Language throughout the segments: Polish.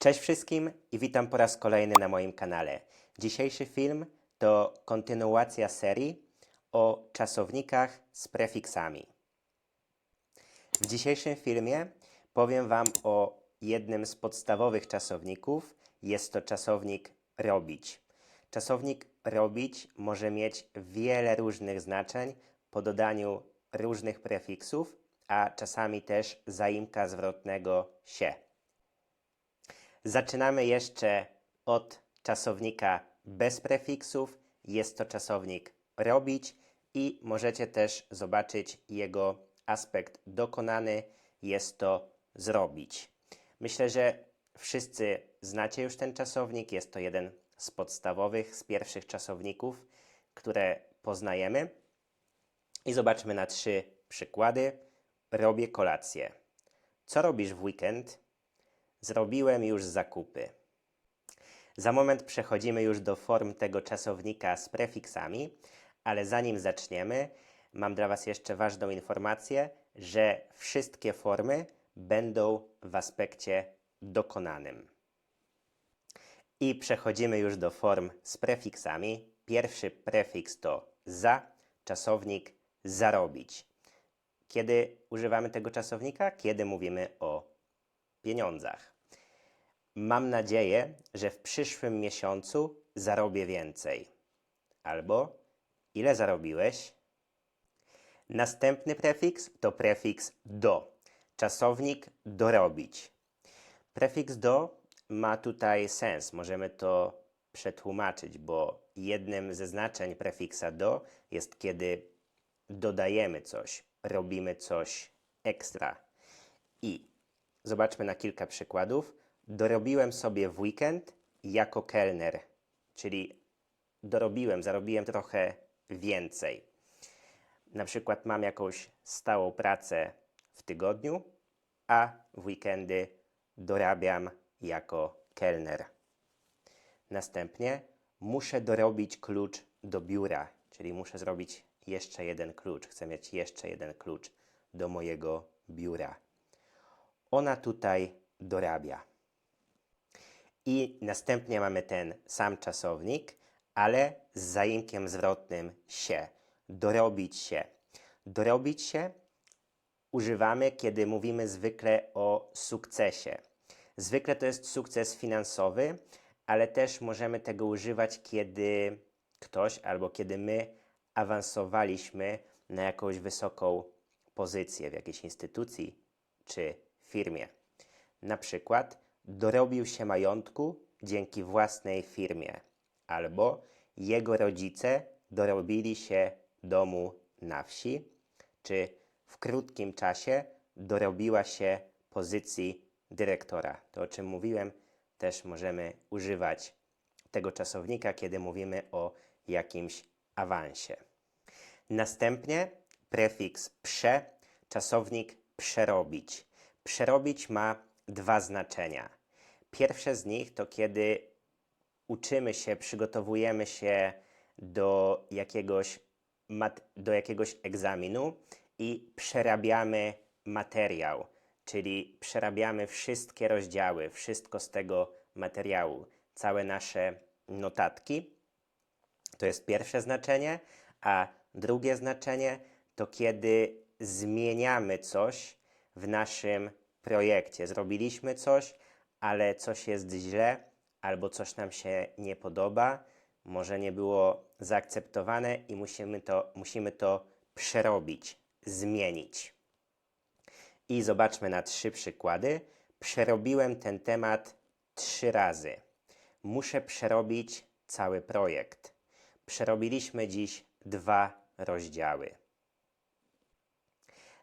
Cześć wszystkim i witam po raz kolejny na moim kanale. Dzisiejszy film to kontynuacja serii o czasownikach z prefiksami. W dzisiejszym filmie powiem Wam o jednym z podstawowych czasowników. Jest to czasownik robić. Czasownik robić może mieć wiele różnych znaczeń po dodaniu różnych prefiksów, a czasami też zaimka zwrotnego się. Zaczynamy jeszcze od czasownika bez prefiksów. Jest to czasownik robić i możecie też zobaczyć jego aspekt dokonany. Jest to zrobić. Myślę, że wszyscy znacie już ten czasownik. Jest to jeden z podstawowych, z pierwszych czasowników, które poznajemy. I zobaczmy na 3 przykłady. Robię kolację. Co robisz w weekend? Zrobiłem już zakupy. Za moment przechodzimy już do form tego czasownika z prefiksami, ale zanim zaczniemy, mam dla Was jeszcze ważną informację, że wszystkie formy będą w aspekcie dokonanym. I przechodzimy już do form z prefiksami. Pierwszy prefiks to za, czasownik zarobić. Kiedy używamy tego czasownika? Kiedy mówimy o pieniądzach. Mam nadzieję, że w przyszłym miesiącu zarobię więcej. Albo ile zarobiłeś? Następny prefiks to prefiks do. Czasownik dorobić. Prefiks do ma tutaj sens. Możemy to przetłumaczyć, bo jednym ze znaczeń prefiksa do jest, kiedy dodajemy coś, robimy coś ekstra. I zobaczmy na kilka przykładów. Dorobiłem sobie w weekend jako kelner, czyli zarobiłem trochę więcej. Na przykład mam jakąś stałą pracę w tygodniu, a w weekendy dorabiam jako kelner. Następnie muszę dorobić klucz do biura, czyli muszę zrobić jeszcze jeden klucz. Chcę mieć jeszcze jeden klucz do mojego biura. Ona tutaj dorabia. I następnie mamy ten sam czasownik, ale z zaimkiem zwrotnym się. Dorobić się. Dorobić się używamy, kiedy mówimy zwykle o sukcesie. Zwykle to jest sukces finansowy, ale też możemy tego używać, kiedy ktoś albo kiedy my awansowaliśmy na jakąś wysoką pozycję w jakiejś instytucji czy firmie. Na przykład dorobił się majątku dzięki własnej firmie, albo jego rodzice dorobili się domu na wsi, czy w krótkim czasie dorobiła się pozycji dyrektora. To, o czym mówiłem, też możemy używać tego czasownika, kiedy mówimy o jakimś awansie. Następnie prefiks prze, czasownik przerobić. Przerobić ma 2 znaczenia. Pierwsze z nich to kiedy uczymy się, przygotowujemy się do jakiegoś egzaminu i przerabiamy materiał, czyli przerabiamy wszystkie rozdziały, wszystko z tego materiału, całe nasze notatki. To jest pierwsze znaczenie, a drugie znaczenie to kiedy zmieniamy coś w naszym projekcie. Zrobiliśmy coś, ale coś jest źle, albo coś nam się nie podoba, może nie było zaakceptowane i musimy to przerobić, zmienić. I zobaczmy na 3 przykłady. Przerobiłem ten temat 3 razy. Muszę przerobić cały projekt. Przerobiliśmy dziś 2 rozdziały.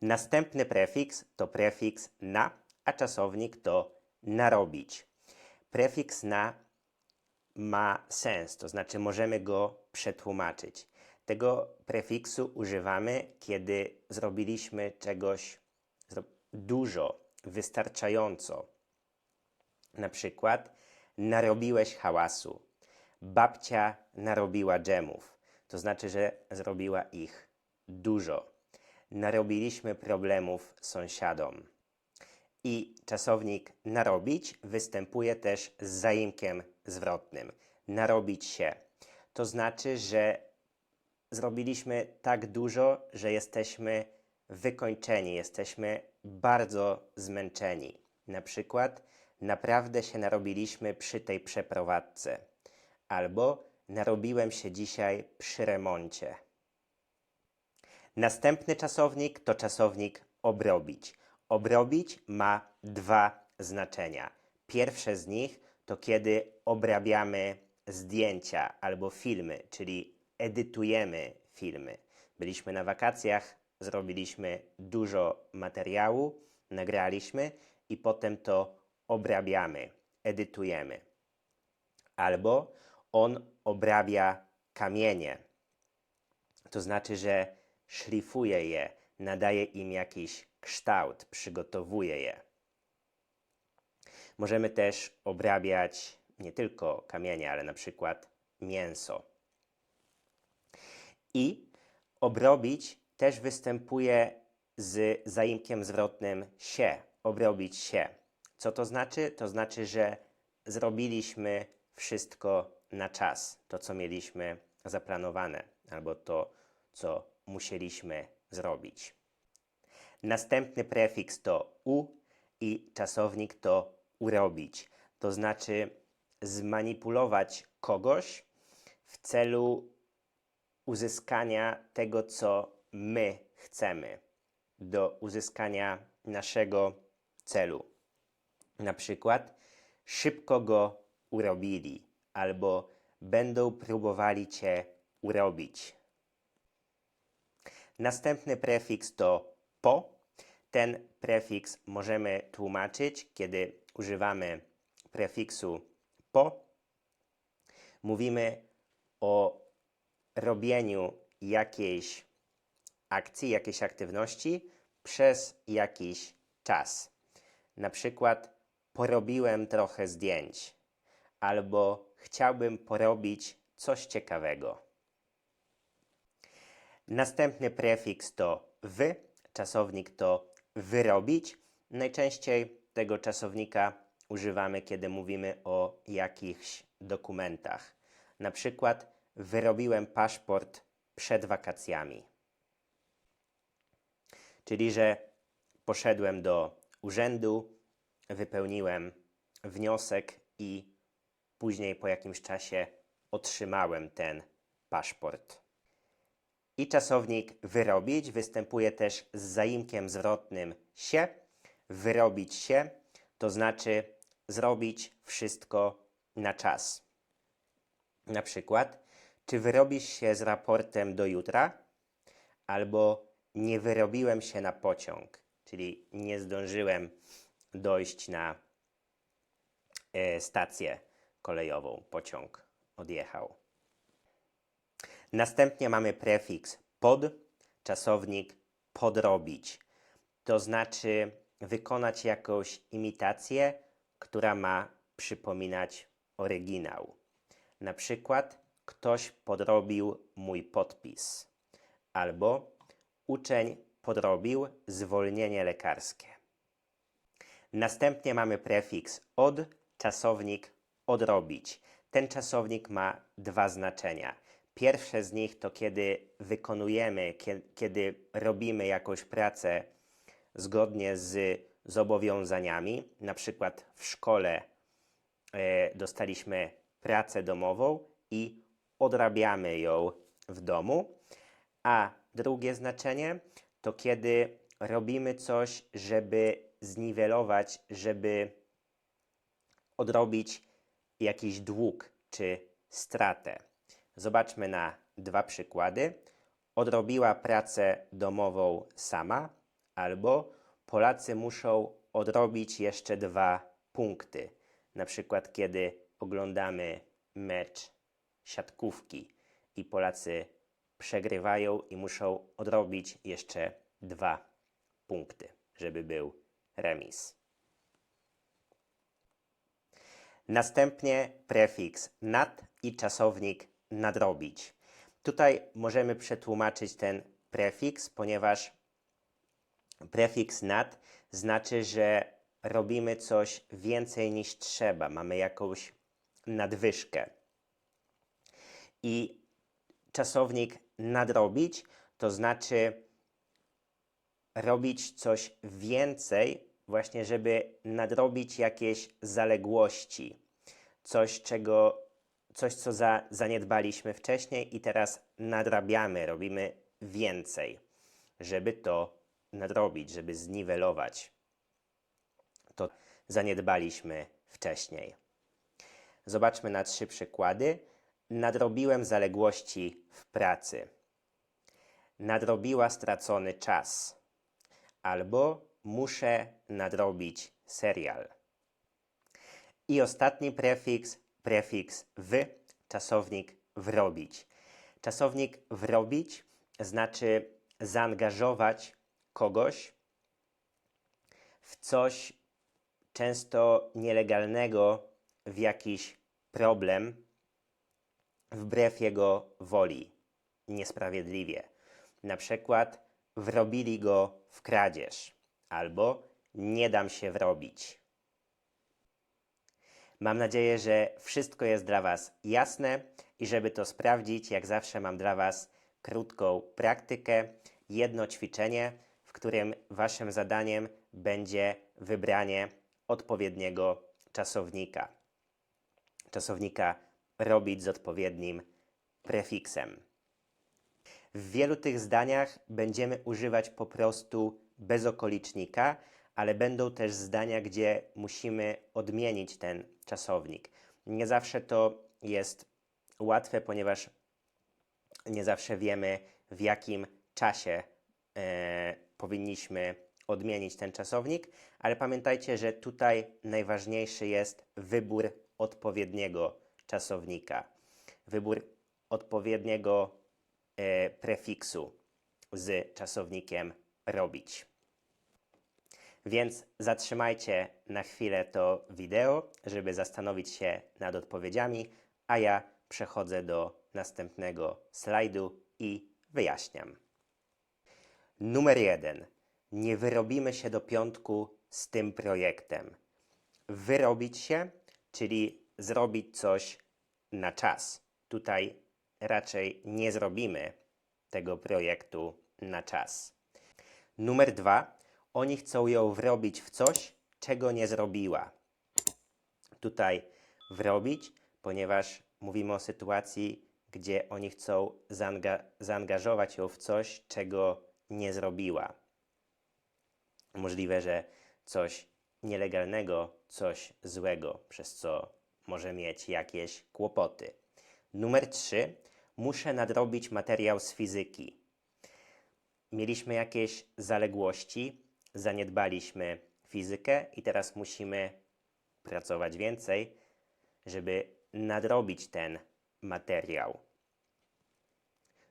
Następny prefiks to prefiks na, a czasownik to narobić. Prefiks na ma sens, to znaczy możemy go przetłumaczyć. Tego prefiksu używamy, kiedy zrobiliśmy czegoś dużo, wystarczająco. Na przykład narobiłeś hałasu. Babcia narobiła dżemów. To znaczy, że zrobiła ich dużo. Narobiliśmy problemów sąsiadom. I czasownik narobić występuje też z zaimkiem zwrotnym. Narobić się. To znaczy, że zrobiliśmy tak dużo, że jesteśmy wykończeni, jesteśmy bardzo zmęczeni. Na przykład, naprawdę się narobiliśmy przy tej przeprowadzce. Albo narobiłem się dzisiaj przy remoncie. Następny czasownik to czasownik obrobić. Obrobić ma dwa znaczenia. Pierwsze z nich to kiedy obrabiamy zdjęcia albo filmy, czyli edytujemy filmy. Byliśmy na wakacjach, zrobiliśmy dużo materiału, nagraliśmy i potem to obrabiamy, edytujemy. Albo on obrabia kamienie. To znaczy, że szlifuje je, nadaje im jakiś kształt, przygotowuje je. Możemy też obrabiać nie tylko kamienie, ale na przykład mięso. I obrobić też występuje z zaimkiem zwrotnym się, obrobić się. Co to znaczy? To znaczy, że zrobiliśmy wszystko na czas, to co mieliśmy zaplanowane, albo to, co musieliśmy zrobić. Następny prefiks to u i czasownik to urobić. To znaczy zmanipulować kogoś w celu uzyskania tego, co my chcemy, do uzyskania naszego celu. Na przykład szybko go urobili, albo będą próbowali cię urobić. Następny prefiks to po. Ten prefiks możemy tłumaczyć, kiedy używamy prefiksu po. Mówimy o robieniu jakiejś akcji, jakiejś aktywności przez jakiś czas. Na przykład porobiłem trochę zdjęć, albo chciałbym porobić coś ciekawego. Następny prefiks to w, czasownik to wyrobić. Najczęściej tego czasownika używamy, kiedy mówimy o jakichś dokumentach. Na przykład wyrobiłem paszport przed wakacjami. Czyli, że poszedłem do urzędu, wypełniłem wniosek i później po jakimś czasie otrzymałem ten paszport. I czasownik wyrobić występuje też z zaimkiem zwrotnym się. Wyrobić się to znaczy zrobić wszystko na czas. Na przykład, czy wyrobisz się z raportem do jutra? Albo nie wyrobiłem się na pociąg, czyli nie zdążyłem dojść na stację kolejową. Pociąg odjechał. Następnie mamy prefiks pod, czasownik podrobić. To znaczy wykonać jakąś imitację, która ma przypominać oryginał. Na przykład ktoś podrobił mój podpis. Albo uczeń podrobił zwolnienie lekarskie. Następnie mamy prefiks od, czasownik odrobić. Ten czasownik ma dwa znaczenia. Pierwsze z nich to kiedy wykonujemy, kiedy robimy jakąś pracę zgodnie z zobowiązaniami. Na przykład w szkole dostaliśmy pracę domową i odrabiamy ją w domu. A drugie znaczenie to kiedy robimy coś, żeby zniwelować, żeby odrobić jakiś dług czy stratę. Zobaczmy na dwa przykłady. Odrobiła pracę domową sama, albo Polacy muszą odrobić jeszcze 2 punkty. Na przykład kiedy oglądamy mecz siatkówki i Polacy przegrywają i muszą odrobić jeszcze 2 punkty, żeby był remis. Następnie prefiks nad i czasownik nadrobić. Tutaj możemy przetłumaczyć ten prefiks, ponieważ prefiks nad znaczy, że robimy coś więcej niż trzeba, mamy jakąś nadwyżkę. I czasownik nadrobić to znaczy robić coś więcej, właśnie żeby nadrobić jakieś zaległości, coś, co zaniedbaliśmy wcześniej i teraz nadrabiamy, robimy więcej, żeby to nadrobić, żeby zniwelować to, zaniedbaliśmy wcześniej. Zobaczmy na 3 przykłady. Nadrobiłem zaległości w pracy. Nadrobiła stracony czas. Albo muszę nadrobić serial. I ostatni prefiks, prefiks w, czasownik wrobić. Czasownik wrobić znaczy zaangażować kogoś w coś często nielegalnego, w jakiś problem, wbrew jego woli, niesprawiedliwie. Na przykład wrobili go w kradzież, albo nie dam się wrobić. Mam nadzieję, że wszystko jest dla Was jasne i żeby to sprawdzić, jak zawsze mam dla Was krótką praktykę, jedno ćwiczenie, w którym Waszym zadaniem będzie wybranie odpowiedniego czasownika. Czasownika robić z odpowiednim prefiksem. W wielu tych zdaniach będziemy używać po prostu bezokolicznika, ale będą też zdania, gdzie musimy odmienić ten czasownik. Nie zawsze to jest łatwe, ponieważ nie zawsze wiemy, w jakim czasie powinniśmy odmienić ten czasownik, ale pamiętajcie, że tutaj najważniejszy jest wybór odpowiedniego czasownika. Wybór odpowiedniego prefiksu z czasownikiem robić. Więc zatrzymajcie na chwilę to wideo, żeby zastanowić się nad odpowiedziami, a ja przechodzę do następnego slajdu i wyjaśniam. Numer 1. Nie wyrobimy się do piątku z tym projektem. Wyrobić się, czyli zrobić coś na czas. Tutaj raczej nie zrobimy tego projektu na czas. Numer 2. Oni chcą ją wrobić w coś, czego nie zrobiła. Tutaj wrobić, ponieważ mówimy o sytuacji, gdzie oni chcą zaangażować ją w coś, czego nie zrobiła. Możliwe, że coś nielegalnego, coś złego, przez co może mieć jakieś kłopoty. Numer 3. Muszę nadrobić materiał z fizyki. Mieliśmy jakieś zaległości, zaniedbaliśmy fizykę i teraz musimy pracować więcej, żeby nadrobić ten materiał.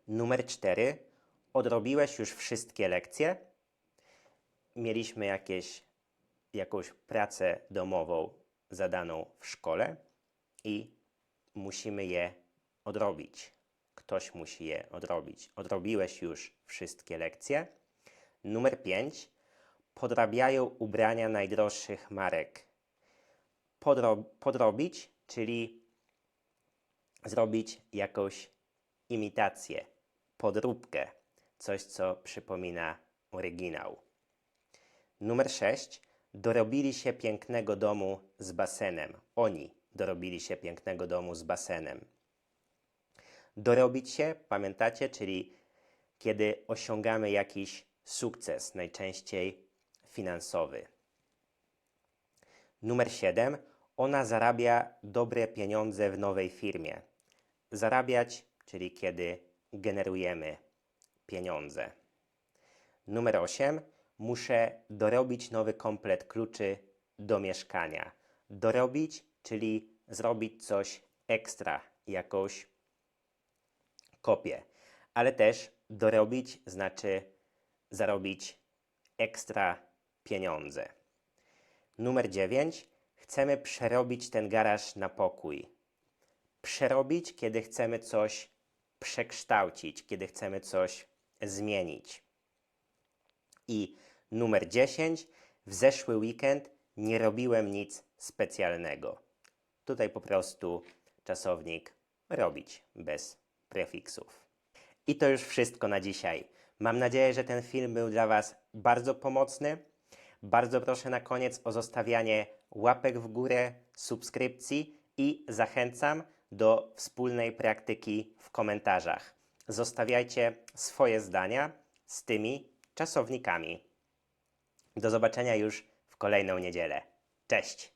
Numer 4. Odrobiłeś już wszystkie lekcje? Mieliśmy jakąś pracę domową zadaną w szkole i musimy je odrobić. Ktoś musi je odrobić. Odrobiłeś już wszystkie lekcje. Numer 5. Podrabiają ubrania najdroższych marek. Podrobić, czyli zrobić jakąś imitację, podróbkę, coś, co przypomina oryginał. Numer 6. Dorobili się pięknego domu z basenem. Oni dorobili się pięknego domu z basenem. Dorobić się, pamiętacie, czyli kiedy osiągamy jakiś sukces, najczęściej finansowy. Numer 7. Ona zarabia dobre pieniądze w nowej firmie. Zarabiać, czyli kiedy generujemy pieniądze. Numer 8. Muszę dorobić nowy komplet kluczy do mieszkania. Dorobić, czyli zrobić coś ekstra, jakąś kopię. Ale też dorobić znaczy zarobić ekstra pieniądze. Numer 9. Chcemy przerobić ten garaż na pokój. Przerobić, kiedy chcemy coś przekształcić, kiedy chcemy coś zmienić. I numer 10. W zeszły weekend nie robiłem nic specjalnego. Tutaj po prostu czasownik robić bez prefiksów. I to już wszystko na dzisiaj. Mam nadzieję, że ten film był dla Was bardzo pomocny. Bardzo proszę na koniec o zostawianie łapek w górę, subskrypcji i zachęcam do wspólnej praktyki w komentarzach. Zostawiajcie swoje zdania z tymi czasownikami. Do zobaczenia już w kolejną niedzielę. Cześć!